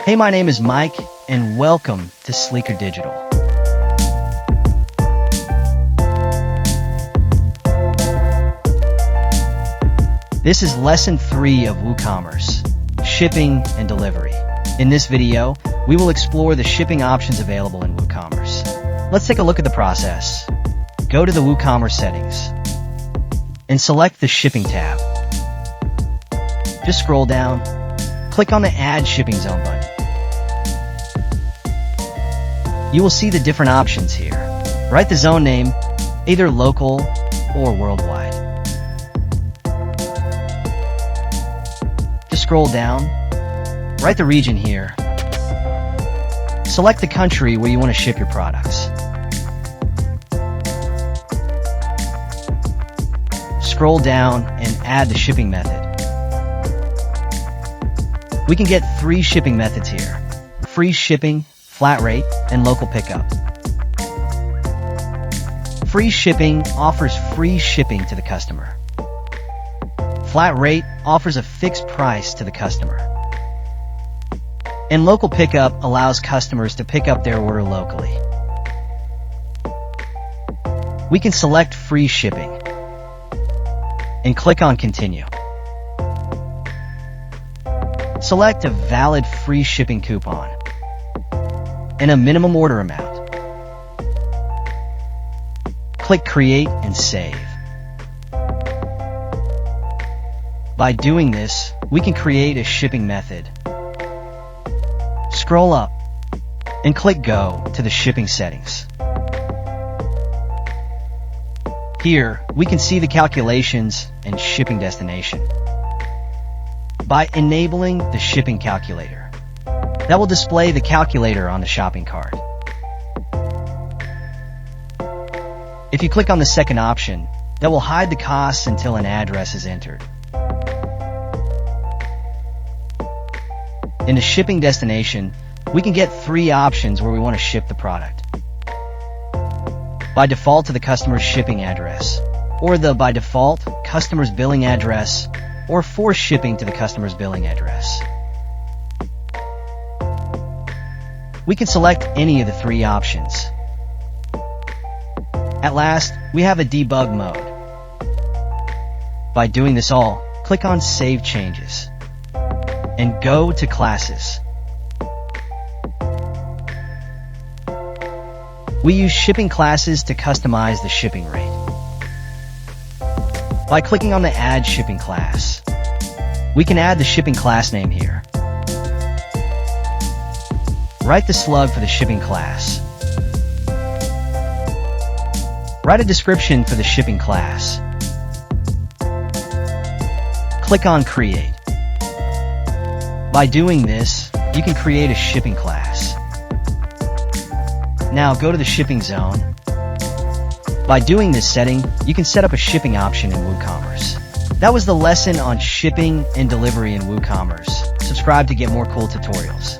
Hey, my name is Mike, and welcome to Sleekr Digital. This is Lesson 3 of WooCommerce, Shipping and Delivery. In this video, we will explore the shipping options available in WooCommerce. Let's take a look at the process. Go to the WooCommerce settings and select the Shipping tab. Just scroll down, click on the Add Shipping Zone button. You will see the different options here. Write the zone name, either local or worldwide. Just scroll down, write the region here. Select the country where you want to ship your products. Scroll down and add the shipping method. We can get 3 shipping methods here: free shipping, flat rate, and local pickup. Free shipping offers free shipping to the customer. Flat rate offers a fixed price to the customer. And local pickup allows customers to pick up their order locally. We can select free shipping and click on Continue. Select a valid free shipping coupon and a minimum order amount. Click Create and Save. By doing this, we can create a shipping method. Scroll up and click Go to the shipping settings. Here, we can see the calculations and shipping destination. By enabling the shipping calculator, that will display the calculator on the shopping cart. If you click on the second option, that will hide the costs until an address is entered. In the shipping destination, we can get 3 options where we want to ship the product. By default to the customer's shipping address, or the by default customer's billing address, or for shipping to the customer's billing address. We can select any of the 3 options. At last, we have a debug mode. By doing this all, click on Save Changes and go to Classes. We use shipping classes to customize the shipping rate. By clicking on the Add Shipping Class, we can add the shipping class name here. Write the slug for the shipping class. Write a description for the shipping class. Click on Create. By doing this, you can create a shipping class. Now go to the shipping zone. By doing this setting, you can set up a shipping option in WooCommerce. That was the lesson on shipping and delivery in WooCommerce. Subscribe to get more cool tutorials.